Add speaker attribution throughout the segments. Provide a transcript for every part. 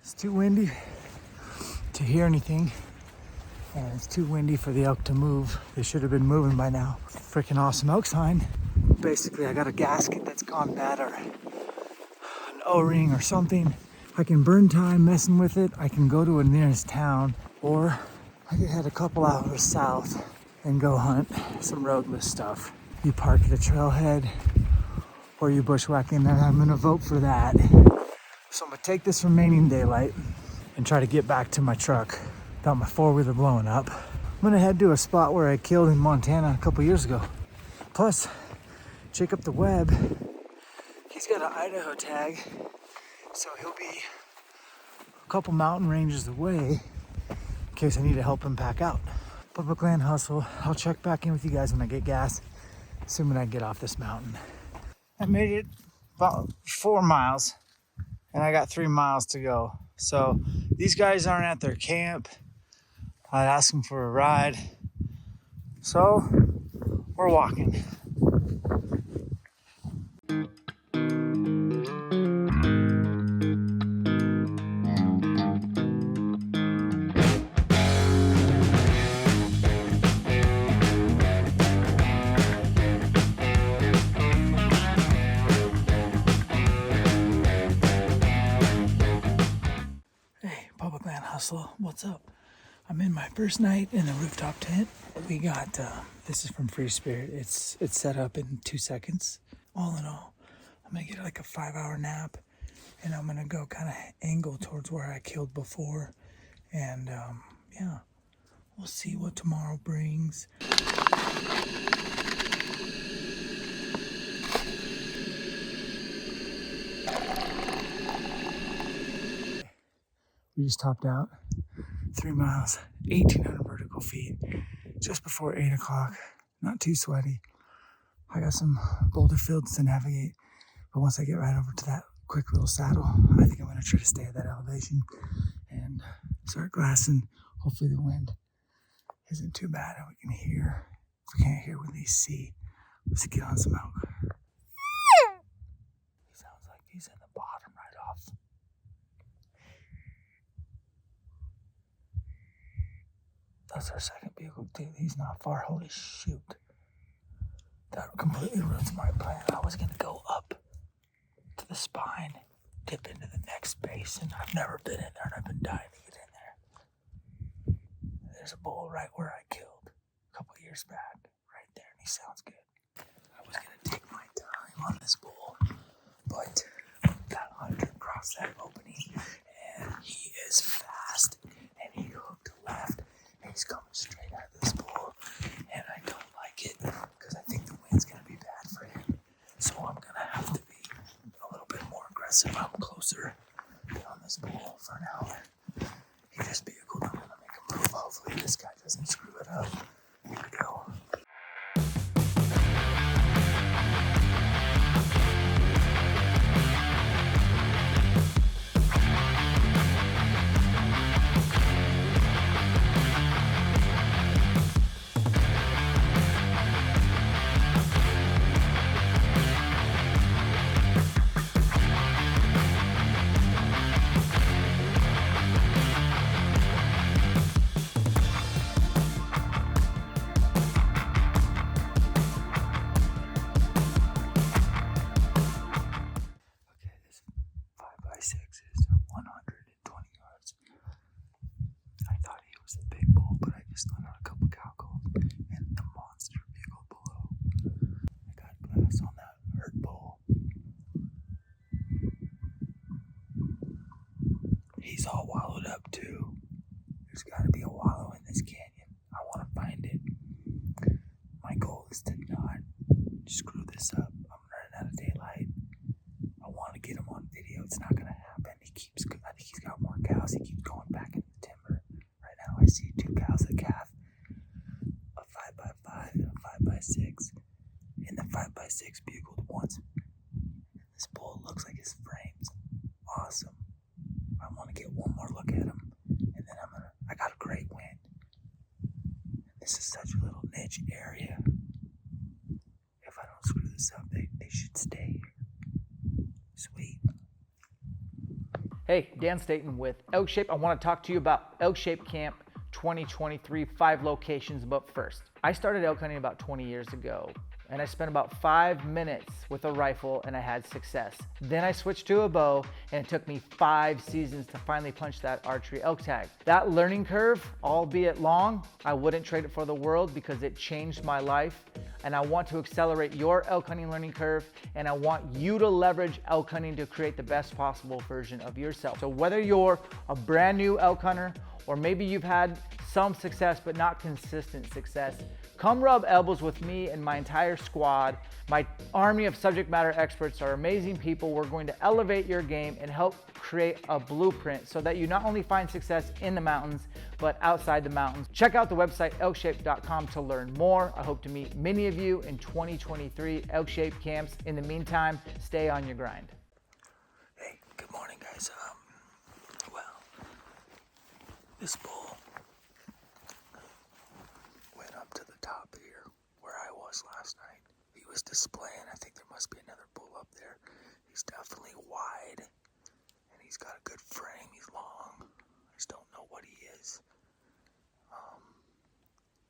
Speaker 1: It's too windy to hear anything, and it's too windy for the elk to move. They should have been moving by now. Freaking awesome elk sign. Basically, I got a gasket that's gone bad or an O-ring or something. I can burn time messing with it. I can go to a nearest town, or I can head a couple hours south and go hunt some roadless stuff. You park at a trailhead or you bushwhacking, and I'm gonna vote for that. So I'm gonna take this remaining daylight and try to get back to my truck without my four-wheeler blowing up. I'm gonna head to a spot where I killed in Montana a couple years ago. Plus, check up the web. He's got an Idaho tag, so he'll be a couple mountain ranges away in case I need to help him pack out. Public land hustle. I'll check back in with you guys when I get gas, assuming I get off this mountain. I made it about 4 miles, and I got 3 miles to go. So these guys aren't at their camp. I'd ask them for a ride. So we're walking. What's up? I'm in my first night in the rooftop tent. We got this is from Free Spirit. It's set up in 2 seconds. All in all, I'm gonna get like a 5-hour nap, and I'm gonna go kind of angle towards where I killed before, and yeah, we'll see what tomorrow brings. We just topped out 3 miles, 1,800 vertical feet, just before 8 o'clock. Not too sweaty. I got some boulder fields to navigate, but once I get right over to that quick little saddle, I think I'm going to try to stay at that elevation and start glassing. Hopefully the wind isn't too bad and we can hear. If we can't hear, we at least see. Let's get on some elk. He sounds like he's in the bottom right off. That's our second vehicle, dude. He's not far. Holy shoot. That completely ruins my plan. I was going to go up to the spine, dip into the next basin. I've never been in there, and I've been dying to get in there. There's a bull right where I killed a couple years back, right there, and he sounds good. I was going to take my time on this bull, but that hunter crossed that opening, and he is fast, and he hooked left. He's coming straight out of this bull, and I don't like it because I think the wind's going to be bad for him. So I'm going to have to be a little bit more aggressive. I'm closer on this bull for an hour. This vehicle don't want to make a move. Hopefully this guy doesn't screw it up. Here we go. He's all wallowed up too. There's got to be a wallow in this canyon. I want to find it. My goal is to not screw this up. I'm running out of daylight. I want to get him on video. It's not going to happen. I think he's got more cows. He keeps going back in the timber. Right now I see 2 cows, a calf, a 5x5 and a 5x6. And the 5x6 bugled once. This bull looks like his frame's awesome. I want to get one more look at him, and then I got a great wind. This is such a little niche area. If I don't screw this up, they should stay here. Sweet.
Speaker 2: Hey, Dan Staten with ElkShape. I want to talk to you about ElkShape Camp 2023, 5 locations. But first, I started elk hunting about 20 years ago, and I spent about 5 minutes with a rifle and I had success. Then I switched to a bow, and it took me 5 seasons to finally punch that archery elk tag. That learning curve, albeit long, I wouldn't trade it for the world because it changed my life. And I want to accelerate your elk hunting learning curve, and I want you to leverage elk hunting to create the best possible version of yourself. So whether you're a brand new elk hunter, or maybe you've had some success but not consistent success, come rub elbows with me and my entire squad. My army of subject matter experts are amazing people. We're going to elevate your game and help create a blueprint so that you not only find success in the mountains, but outside the mountains. Check out the website elkshape.com to learn more. I hope to meet many of you in 2023 ElkShape camps. In the meantime, stay on your grind.
Speaker 1: Hey, good morning, guys. Well, this bull went up to the top here where I was last night. He was displaying. I think there must be another bull up there. He's definitely wide, and he's got a good frame. He's long. I just don't know what he is.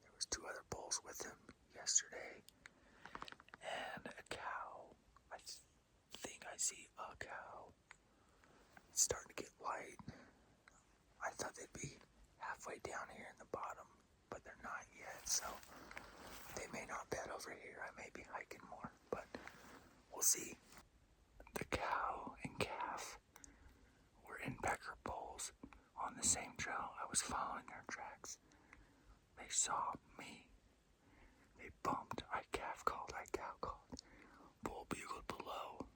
Speaker 1: There was 2 other bulls with him yesterday, and a cow. I think I see a cow. It's starting to get light. I thought they'd be halfway down here in the bottom, but they're not yet, so they may not bed over here. I may be hiking more, but we'll see. The cow and calf were in Becker bulls on the same trail. I was following their tracks. They saw me. They bumped. I calf called. I cow called. Bull bugled below.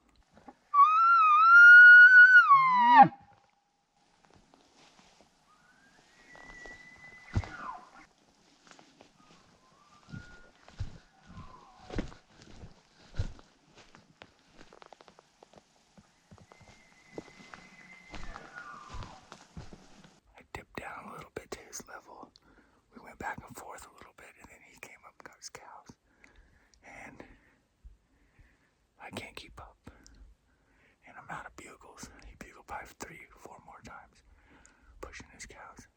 Speaker 1: I dipped down a little bit to his level. We went back and forth a little bit, and then he came up and got his cows. And I can't keep up. And I'm out of bugles. He bugled by 3, 4 more times, pushing his cows.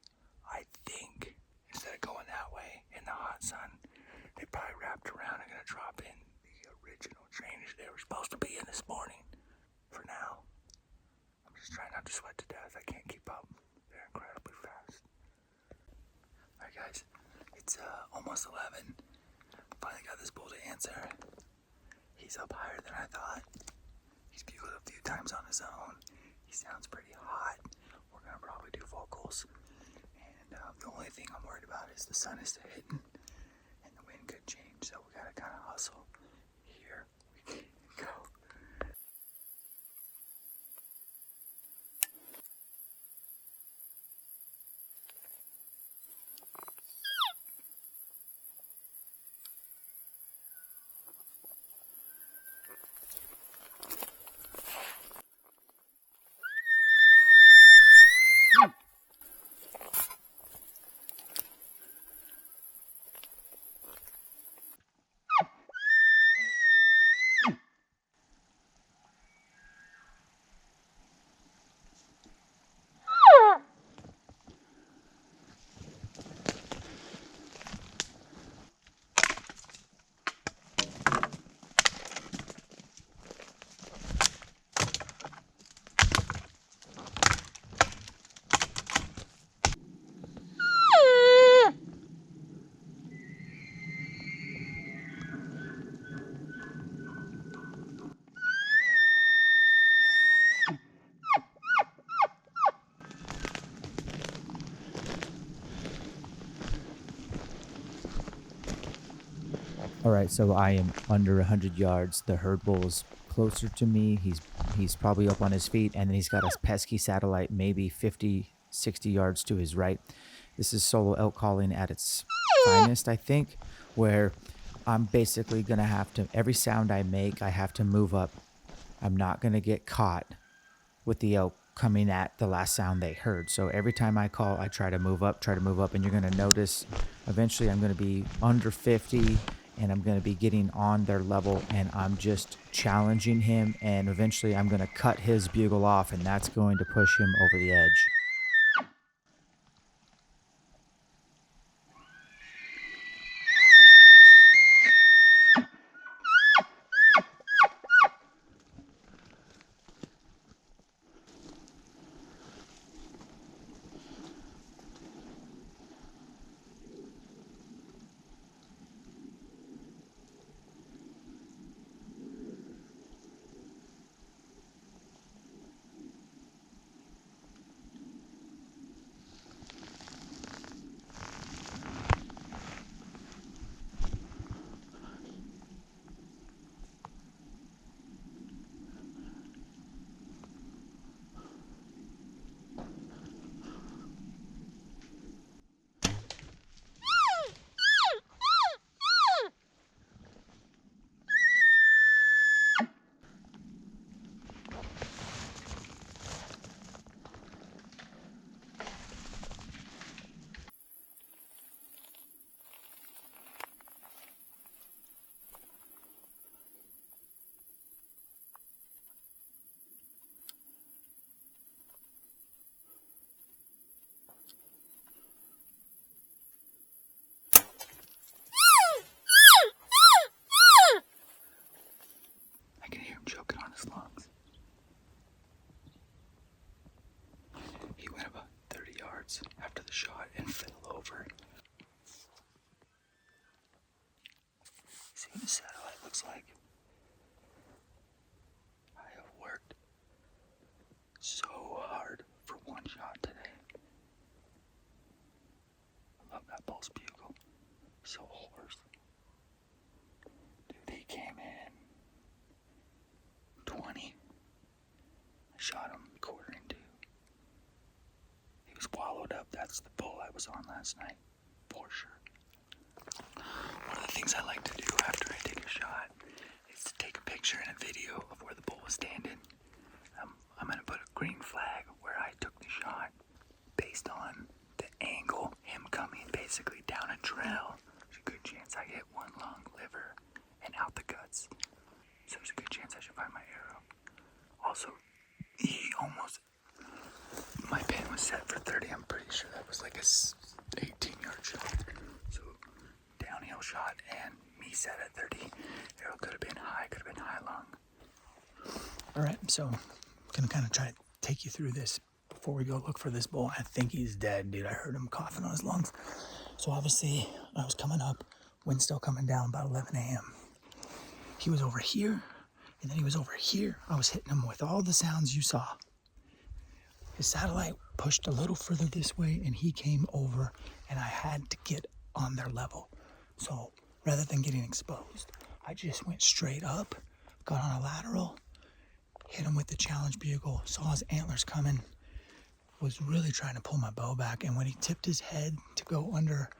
Speaker 1: I think instead of going that way in the hot sun, they probably wrapped around and gonna drop in the original drainage they were supposed to be in this morning. For now, I'm just trying not to sweat to death. I can't keep up. They're incredibly fast. Alright guys, it's almost 11. Finally got this bull to answer. He's up higher than I thought. He's bugled a few times on his own. He sounds pretty hot. We're gonna probably do vocals. And the only thing I'm worried about is the sun is hitting and the wind could change, so we gotta kind of hustle. Here we go.
Speaker 3: All right, so I am under 100 yards. The herd bull is closer to me. He's probably up on his feet, and then he's got a pesky satellite maybe 50, 60 yards to his right. This is solo elk calling at its finest, I think, where I'm basically going to have to, every sound I make, I have to move up. I'm not going to get caught with the elk coming at the last sound they heard. So every time I call, I try to move up, and you're going to notice eventually I'm going to be under 50 and I'm going to be getting on their level, and I'm just challenging him, and eventually I'm going to cut his bugle off, and that's going to push him over the edge.
Speaker 1: I can hear him choking on his lungs. He went about 30 yards after the shot and fell over. See what the satellite looks like? I have worked so hard for one shot today. I love that pulse bugle. So hoarse. Dude, he came in 20. I shot him quarter in 2. He was wallowed up. That's the bull I was on last night, for sure. One of the things I like to do after I take a shot is to take a picture and a video of where the bull was standing. I'm going to put a green flag where I took the shot based on the angle, him coming basically down a trail. There's a good chance I hit one lung, liver, and out the guts. So there's a good chance I should find my arrow. Also, my pin was set for 30. I'm pretty sure that was like a 18-yard shot. So downhill shot and me set at 30. Arrow could have been high lung. All right, so I'm gonna kind of try to take you through this before we go look for this bull. I think he's dead, dude. I heard him coughing on his lungs. So obviously I was coming up, wind still coming down about 11 a.m. He was over here, and then he was over here. I was hitting him with all the sounds you saw. His satellite pushed a little further this way, and he came over, and I had to get on their level. So rather than getting exposed, I just went straight up, got on a lateral, hit him with the challenge bugle, saw his antlers coming, was really trying to pull my bow back, and when he tipped his head to go under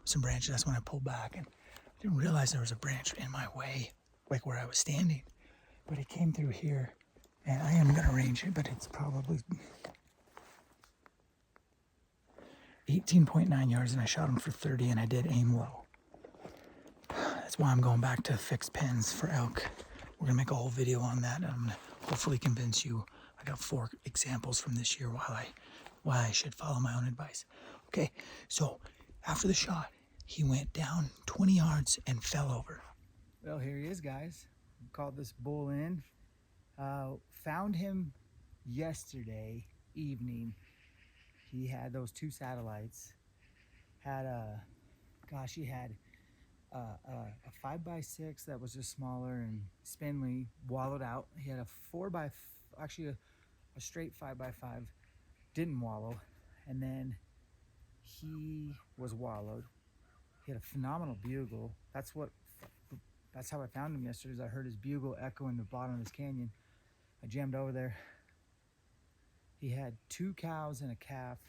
Speaker 1: some branches, that's when I pulled back, and I didn't realize there was a branch in my way, like where I was standing, but it came through here, and I am gonna range it, but it's probably 18.9 yards, and I shot him for 30, and I did aim low. That's why I'm going back to fixed pins for elk. We're gonna make a whole video on that, and I'm gonna hopefully convince you. I got 4 examples from this year why I should follow my own advice. Okay, so after the shot, he went down 20 yards and fell over. Well, here he is, guys. Called this bull in. Found him yesterday evening. He had those 2 satellites. He had a 5x6 that was just smaller and spindly, wallowed out. He had a a straight 5x5, didn't wallow, and then he was wallowed. He had a phenomenal bugle. That's how I found him yesterday. Is I heard his bugle echo in the bottom of this canyon. I jammed over there. He had 2 cows and a calf,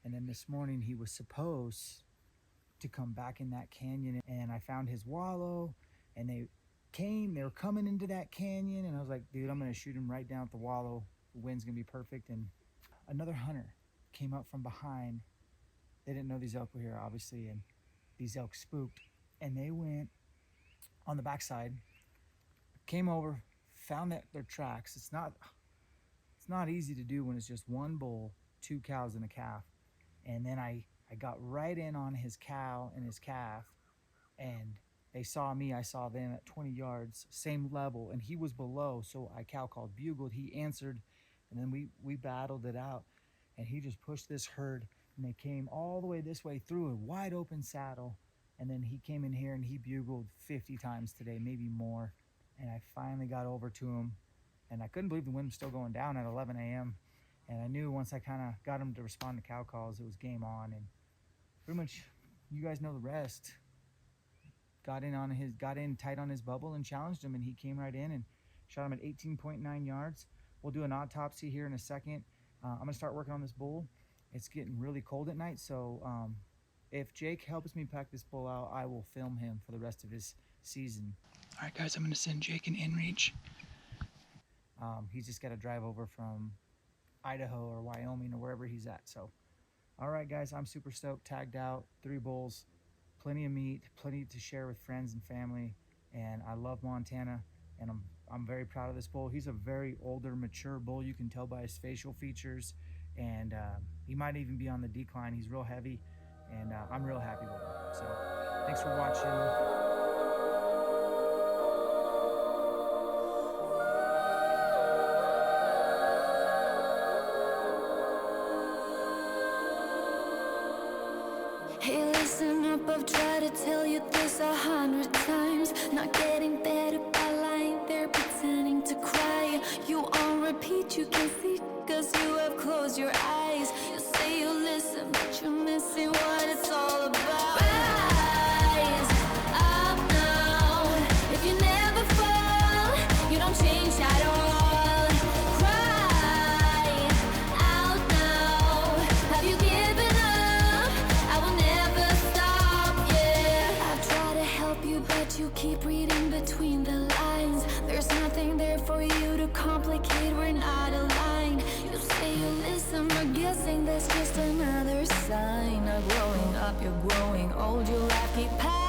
Speaker 1: and then this morning he was supposed to come back in that canyon, and I found his wallow, and they were coming into that canyon, and I was like, dude, I'm gonna shoot him right down at the wallow. The wind's gonna be perfect. And another hunter came up from behind. They didn't know these elk were here, obviously, and these elk spooked. and they went on the backside, came over, found their tracks. It's not easy to do when it's just one bull, 2 cows and a calf. And then I got right in on his cow and his calf, and they saw me, I saw them at 20 yards, same level, and he was below, so I cow called, bugled, he answered, and then we battled it out, and he just pushed this herd, and they came all the way this way through a wide open saddle, and then he came in here and he bugled 50 times today, maybe more, and I finally got over to him, and I couldn't believe the wind was still going down at 11 a.m., and I knew once I kind of got him to respond to cow calls, it was game on, and pretty much you guys know the rest. Got in tight on his bubble and challenged him, and he came right in and shot him at 18.9 yards. We'll do an autopsy here in a second. I'm gonna start working on this bull. It's getting really cold at night, so if Jake helps me pack this bull out, I will film him for the rest of his season. All right, guys, I'm gonna send Jake an inReach. He's just gotta drive over from Idaho or Wyoming or wherever he's at. So, all right, guys, I'm super stoked. Tagged out, 3 bulls. Plenty of meat, plenty to share with friends and family, and I love Montana, and I'm very proud of this bull. He's a very older, mature bull. You can tell by his facial features, and he might even be on the decline. He's real heavy, and I'm real happy with him. So thanks for watching.
Speaker 4: Hey, listen up, I've tried to tell you this 100 times. Not getting better by lying there pretending to cry. You on repeat, you can see, cause you have closed your eyes. You say you listen, but you're missing what it's all about. Rise up now. If you never fall, you don't change at all. Cry out now. Have you given up? I will never stop, yeah. I've tried to help you, but you keep reading between the lines. There's nothing there for you to complicate, we're not aligned. You say you listen, but guessing that's just another sign of growing up. You're growing old, you laugh, keep passing.